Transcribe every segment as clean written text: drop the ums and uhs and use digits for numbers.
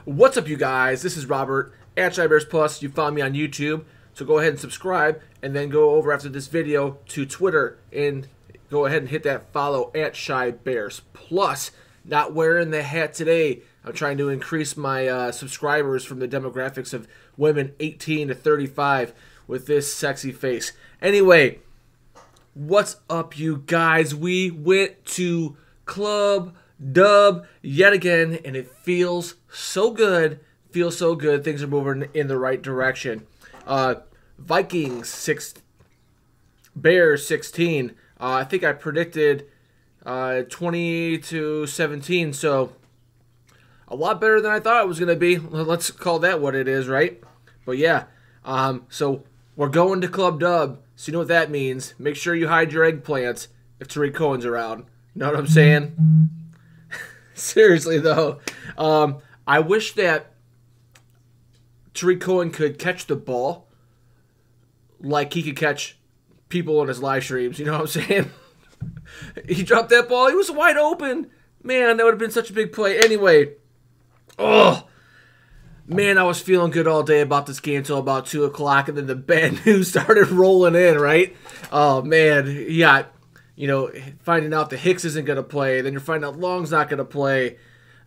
What's up, you guys? This is Robert at ShyBears Plus. You found me on YouTube, so go ahead and subscribe, and then go over after this video to Twitter and go ahead and hit that follow at ShyBears Plus. Not wearing the hat today. I'm trying to increase my subscribers from the demographics of women 18 to 35 with this sexy face. Anyway, what's up, you guys? We went to Club Dub yet again, and it feels so good. Feels so good. Things are moving in the right direction. Vikings 6, Bears 16. I think I predicted 20-17, so a lot better than I thought it was going to be. Let's call that what it is, right? But yeah, so we're going to Club Dub, so you know what that means. Make sure you hide your eggplants if Tariq Cohen's around. Know what I'm saying? Seriously, though, I wish that Tariq Cohen could catch the ball like he could catch people on his live streams. You know what I'm saying? He dropped that ball. He was wide open. Man, that would have been such a big play. Anyway, oh, man, I was feeling good all day about this game until about 2 o'clock, and then the bad news started rolling in, right? Oh, man, you got, you know, finding out that Hicks isn't going to play. Then you're finding out Long's not going to play.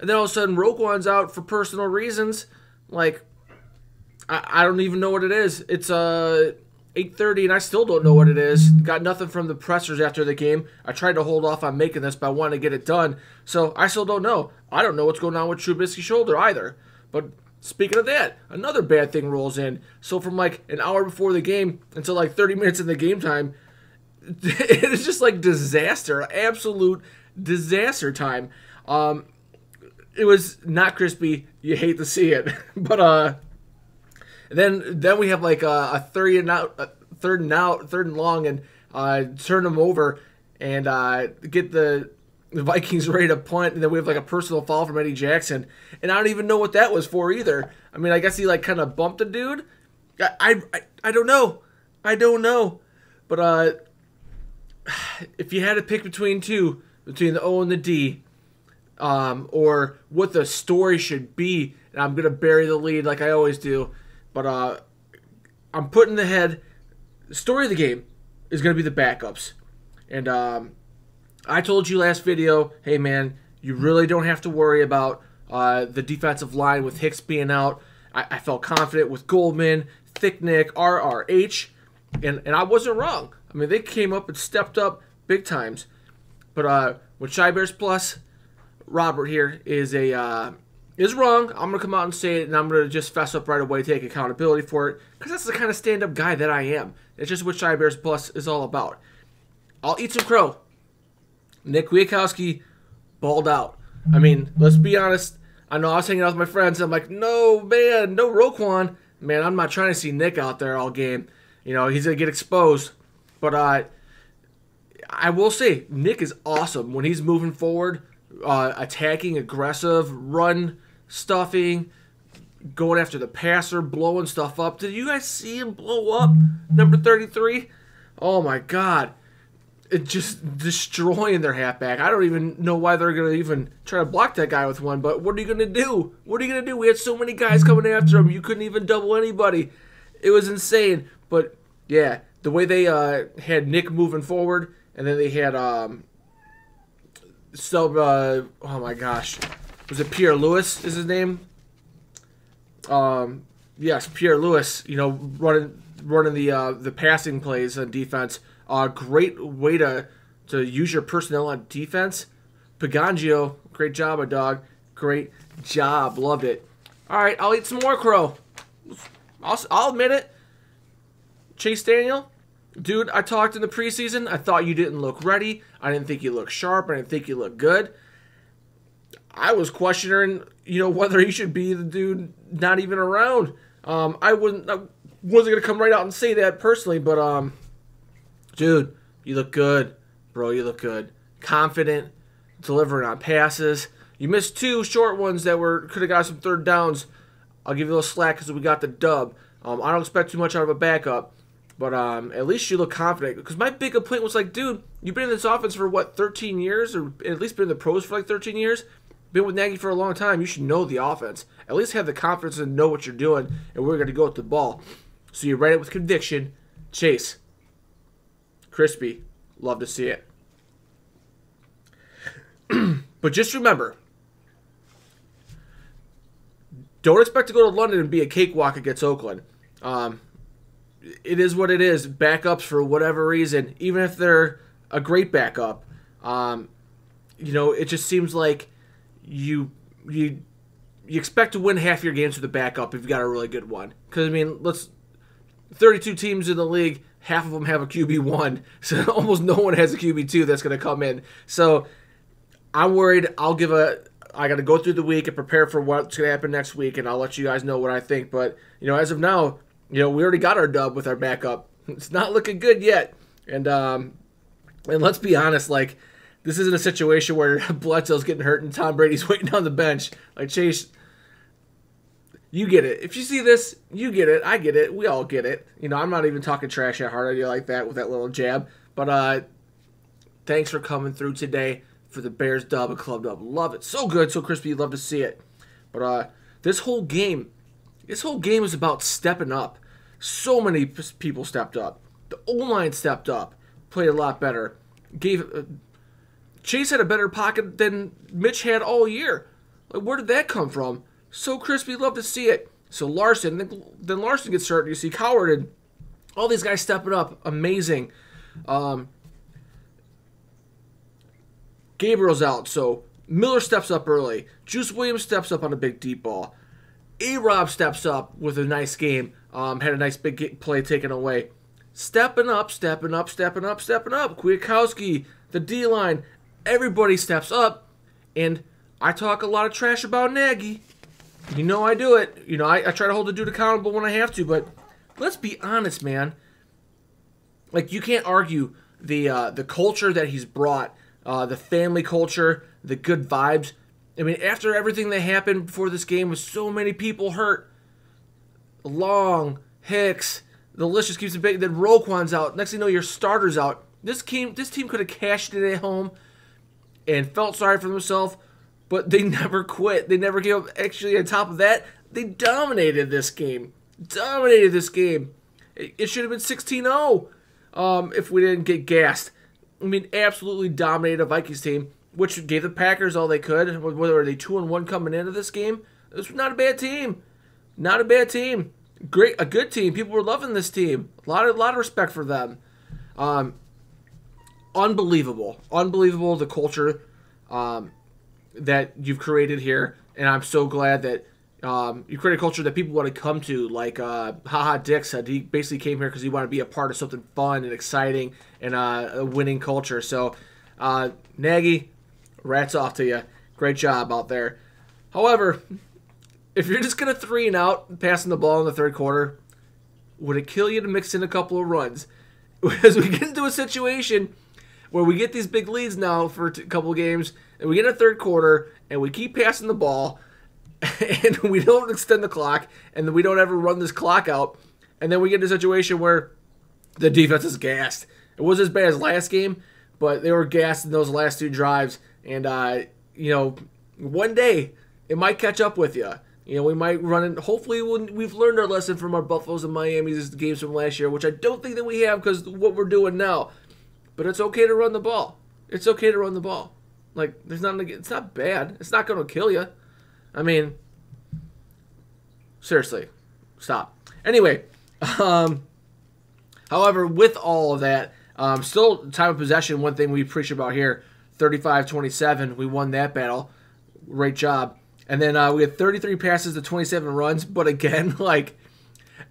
And then all of a sudden, Roquan's out for personal reasons. Like, I don't even know what it is. It's 8:30, and I still don't know what it is. Got nothing from the pressers after the game. I tried to hold off on making this, but I wanted to get it done. So I still don't know. I don't know what's going on with Trubisky's shoulder either. But speaking of that, another bad thing rolls in. So from like an hour before the game until like 30 minutes in the game time, it is just like disaster, absolute disaster time. It was not crispy. You hate to see it, but then we have like a third and long, and turn them over and get the Vikings ready to punt, and then we have like a personal foul from Eddie Jackson, and I don't even know what that was for either. I mean, I guess he like kind of bumped the dude. I don't know. I don't know, but if you had to pick between the O and the D, or what the story should be, and I'm gonna bury the lead like I always do, but I'm putting the head. The story of the game is gonna be the backups, and I told you last video, hey man, you really don't have to worry about the defensive line with Hicks being out. I felt confident with Goldman, Thicknick, RRH, and I wasn't wrong. I mean, they came up and stepped up big times. But with ShyBears Plus, Robert here is wrong. I'm gonna come out and say it, and I'm gonna just fess up right away, take accountability for it, because that's the kind of stand-up guy that I am. It's just what ShyBears Plus is all about. I'll eat some crow. Nick Kwiatkowski balled out. I mean, let's be honest. I know I was hanging out with my friends, and I'm like, no, man, no Roquan. Man, I'm not trying to see Nick out there all game. You know, he's going to get exposed. But I will say, Nick is awesome when he's moving forward, attacking, aggressive, run, stuffing, going after the passer, blowing stuff up. Did you guys see him blow up number 33? Oh, my God. It just destroying their halfback. I don't even know why they're going to even try to block that guy with one, but what are you going to do? What are you going to do? We had so many guys coming after him. You couldn't even double anybody. It was insane. But, yeah, the way they had Nick moving forward, and then they had, oh my gosh. Was it Pierre Lewis is his name? Yes, Pierre Lewis, you know, running the passing plays on defense. Great way to use your personnel on defense. Pagangio, great job, my dog. Great job. Loved it. All right, I'll eat some more crow. I'll admit it. Chase Daniel, dude, I talked in the preseason. I thought you didn't look ready. I didn't think you looked sharp. I didn't think you looked good. I was questioning, you know, whether he should be the dude not even around. I wasn't going to come right out and say that personally, but dude, you look good, bro. You look good. Confident, delivering on passes. You missed 2 short ones that could have got some third downs. I'll give you a little slack because we got the dub. I don't expect too much out of a backup, but at least you look confident. Because my big complaint was like, dude, you've been in this offense for what, 13 years, or at least been in the pros for like 13 years. been with Nagy for a long time. You should know the offense. At least have the confidence and know what you're doing and where you're going to go with the ball. So you write it with conviction. Chase. Crispy. Love to see it. But just remember, don't expect to go to London and be a cakewalk against Oakland. It is what it is. Backups, for whatever reason, even if they're a great backup, it just seems like you expect to win half your games with a backup if you've got a really good one. Because, 32 teams in the league, half of them have a QB1, so almost no one has a QB2 that's going to come in. So I'm worried. I got to go through the week and prepare for what's going to happen next week, and I'll let you guys know what I think. But, as of now, we already got our dub with our backup. It's not looking good yet. And let's be honest, this isn't a situation where Bledsoe's getting hurt and Tom Brady's waiting on the bench. Chase, you get it. If you see this, you get it. I get it. We all get it. I'm not even talking trash at heart. I do like that with that little jab. But thanks for coming through today for the Bears dub and club dub. Love it. So good, so crispy. Love to see it. But this whole game is about stepping up. So many people stepped up. The O-line stepped up. Played a lot better. Chase had a better pocket than Mitch had all year. Where did that come from? So crispy, love to see it. So Larson, then Larson gets hurt. You see Coward and all these guys stepping up. Amazing. Gabriel's out, so Miller steps up early. Juice Williams steps up on a big deep ball. A-Rob steps up with a nice game. Had a nice big play taken away. Stepping up. Kwiatkowski, the D-line, everybody steps up. And I talk a lot of trash about Nagy. I do it. I try to hold the dude accountable when I have to, but let's be honest, man. You can't argue the culture that he's brought, the family culture, the good vibes. After everything that happened before this game with so many people hurt, Long, Hicks, the list just keeps it big. Then Roquan's out. Next thing you know, your starter's out. This team could have cashed it at home and felt sorry for themselves, but they never quit. They never gave up. Actually, on top of that, they dominated this game. It should have been 16-0 if we didn't get gassed. Absolutely dominated a Vikings team, which gave the Packers all they could. Were they 2-1 coming into this game? This was not a bad team. Not a bad team. A good team. People were loving this team. A lot of respect for them. Unbelievable the culture that you've created here, and I'm so glad that you create a culture that people want to come to. Haha Dick said, he basically came here because he wanted to be a part of something fun and exciting and a winning culture. So, Nagy, rats off to you. Great job out there. However, if you're just going to 3-and-out passing the ball in the third quarter, would it kill you to mix in a couple of runs? As we get into a situation where we get these big leads now for a couple of games, and we get in the third quarter, and we keep passing the ball, and we don't extend the clock, and then we don't ever run this clock out, and then we get in a situation where the defense is gassed. It wasn't as bad as last game, but they were gassed in those last two drives, and, one day it might catch up with you. We might run it. Hopefully, we've learned our lesson from our Buffaloes and Miami's games from last year, which I don't think that we have because of what we're doing now. But it's okay to run the ball. It's not bad. It's not going to kill you. Seriously, stop. Anyway, however, with all of that, still time of possession, one thing we preach about here, 35-27, we won that battle. Great job. And then we had 33 passes to 27 runs, but again,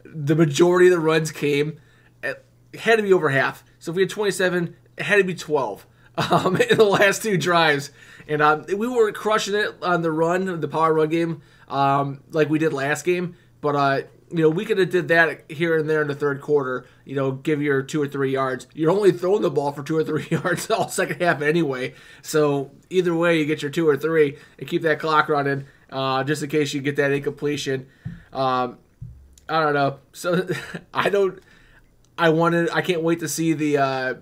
the majority of the runs came, it had to be over half. So if we had 27, it had to be 12 in the last two drives. And we weren't crushing it on the run, the power run game, like we did last game. But, we could have did that here and there in the third quarter, give your 2 or 3 yards. You're only throwing the ball for 2 or 3 yards all second half anyway. So either way, you get your 2 or 3 and keep that clock running just in case you get that incompletion. I don't know. So I can't wait to see the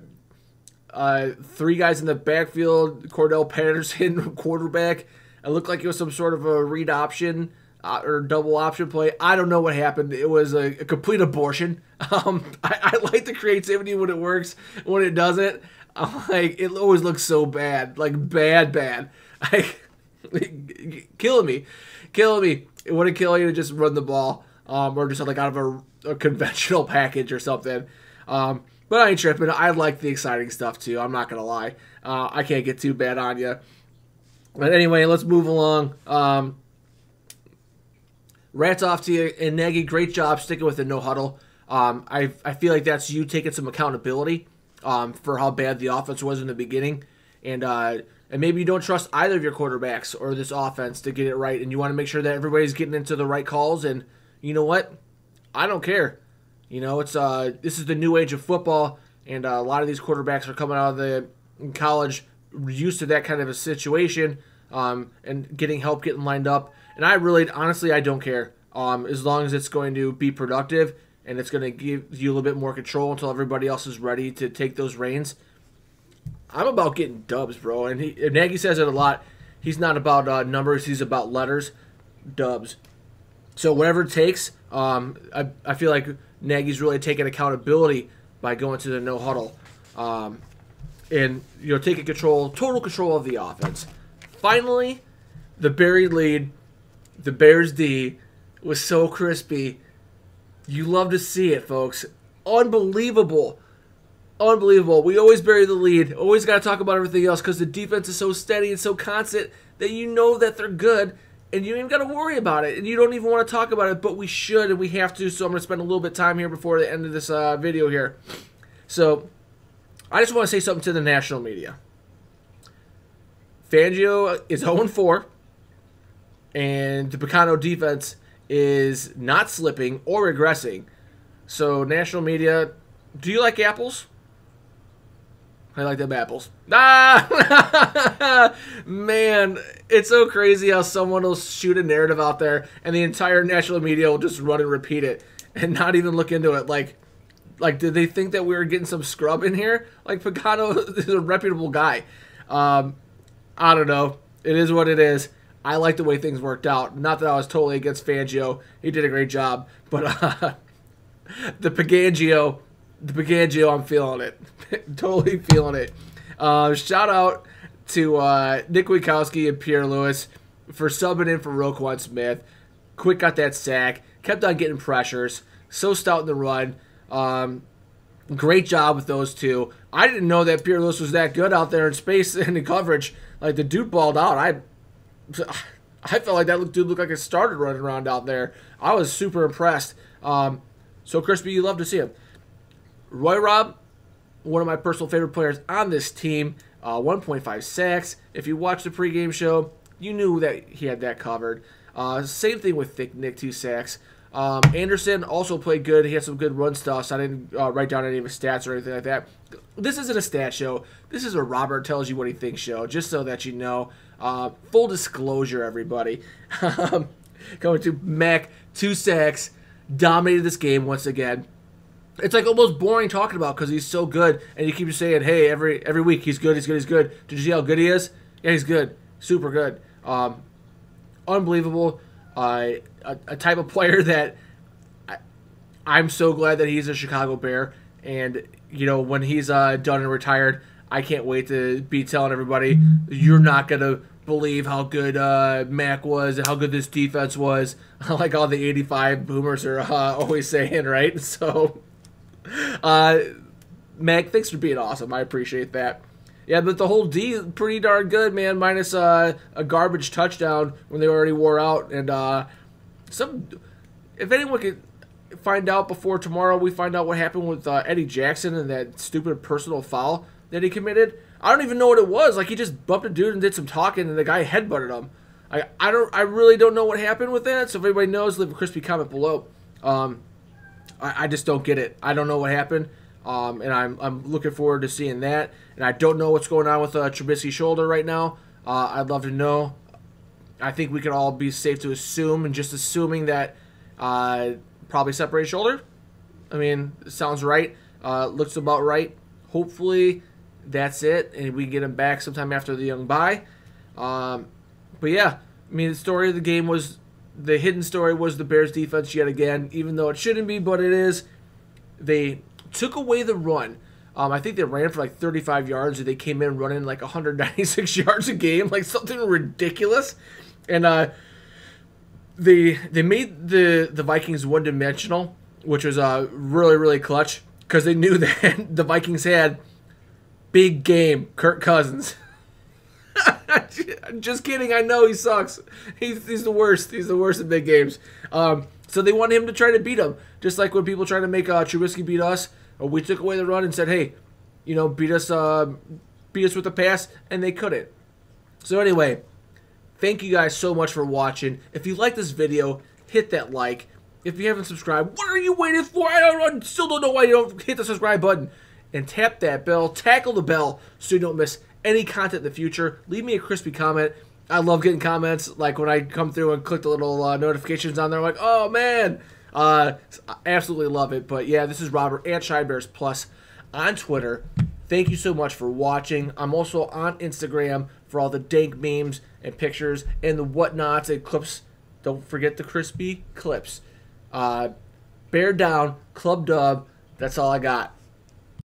3 guys in the backfield, Cordell Patterson, quarterback. It looked like it was some sort of a read option or double option play. I don't know what happened. It was a complete abortion. I like the creativity when it works. When it doesn't, like, it always looks so bad, like bad. Killing me. It wouldn't kill you to just run the ball, or just like out of a conventional package or something. But I ain't tripping. I like the exciting stuff too. I'm not gonna lie. I can't get too bad on you. But anyway, let's move along. Rats off to you, and Nagy. Great job sticking with the no huddle. I feel like that's you taking some accountability for how bad the offense was in the beginning, and maybe you don't trust either of your quarterbacks or this offense to get it right, and you want to make sure that everybody's getting into the right calls. And you know what? I don't care. You know, it's this is the new age of football, and a lot of these quarterbacks are coming out of the college used to that kind of a situation, and getting help, getting lined up. And I really, honestly, I don't care. As long as it's going to be productive and it's going to give you a little bit more control until everybody else is ready to take those reins. I'm about getting dubs, bro. And Nagy says it a lot. He's not about numbers. He's about letters, dubs. So whatever it takes, I feel like Nagy's really taking accountability by going to the no huddle, and taking total control of the offense. Finally, the buried lead. The Bears D was so crispy. You love to see it, folks. Unbelievable. We always bury the lead. Always got to talk about everything else because the defense is so steady and so constant that you know that they're good, and you ain't got to worry about it, and you don't even want to talk about it, but we should, and we have to, so I'm going to spend a little bit of time here before the end of this video here. So, I just want to say something to the national media. Fangio is 0-4. And the Picano defense is not slipping or regressing. So, national media, do you like apples? I like them apples. Ah! Man, it's so crazy how someone will shoot a narrative out there and the entire national media will just run and repeat it and not even look into it. Like did they think that we were getting some scrub in here? Like, Picano is a reputable guy. I don't know. It is what it is. I like the way things worked out. Not that I was totally against Fangio. He did a great job. But the Pagangio, I'm feeling it. Totally feeling it. Shout out to Nick Witkowski and Pierre Lewis for subbing in for Roquan Smith. Quick got that sack. Kept on getting pressures. So stout in the run. Great job with those two. I didn't know that Pierre Lewis was that good out there in space and in coverage. Like, the dude balled out. I felt like that dude looked like a starter running around out there. I was super impressed. So crispy, you love to see him. Roy Robb, one of my personal favorite players on this team. 1.5 sacks. If you watched the pregame show, you knew that he had that covered. Same thing with Thick Nick, 2 sacks. Anderson also played good. He had some good run stuff, so I didn't write down any of his stats or anything like that. This isn't a stat show. This is a Robert tells you what he thinks show, just so that you know. Full disclosure, everybody. Going to Mac, 2 sacks, dominated this game once again. It's like almost boring talking about because he's so good, and you keep saying, hey, every week he's good. Did you see how good he is? Yeah, he's good. Super good. Unbelievable. A type of player that I'm so glad that he's a Chicago Bear, and when he's done and retired, I can't wait to be telling everybody you're not gonna believe how good Mac was and how good this defense was, like all the '85 boomers are always saying, right? So, Mac, thanks for being awesome. I appreciate that. Yeah, but the whole D pretty darn good, man. Minus a garbage touchdown when they already wore out, and if anyone could find out before tomorrow, we find out what happened with Eddie Jackson and that stupid personal foul that he committed. I don't even know what it was. Like, he just bumped a dude and did some talking, and the guy headbutted him. I really don't know what happened with that. So if anybody knows, leave a crispy comment below. I just don't get it. I don't know what happened. And I'm looking forward to seeing that. And I don't know what's going on with Trubisky's shoulder right now. I'd love to know. I think we can all be safe to assume, and just assuming that probably separated shoulder. I mean, sounds right. Looks about right. Hopefully that's it, and we can get him back sometime after the young bye. But But yeah, I mean, the story of the game was, the hidden story was the Bears defense yet again, even though it shouldn't be, but it is. They took away the run. I think they ran for like 35 yards, and they came in running like 196 yards a game, like something ridiculous. And they made the Vikings one-dimensional, which was really, really clutch, because they knew that the Vikings had big game Kirk Cousins. Just kidding. I know he sucks. He's the worst. He's the worst in big games. So they wanted him to try to beat him, just like when people try to make Trubisky beat us. We took away the run and said, "Hey, beat us with the pass," and they couldn't. So anyway, thank you guys so much for watching. If you like this video, hit that like. If you haven't subscribed, what are you waiting for? I still don't know why you don't hit the subscribe button. And tap that bell. Tackle the bell so you don't miss any content in the future. Leave me a crispy comment. I love getting comments. Like when I come through and click the little notifications on there, I'm like, oh man. I absolutely love it. But yeah, this is Robert at ShyBears Plus on Twitter. Thank you so much for watching. I'm also on Instagram for all the dank memes and pictures and the whatnots and clips. Don't forget the crispy clips. Bear down, Club Dub. That's all I got.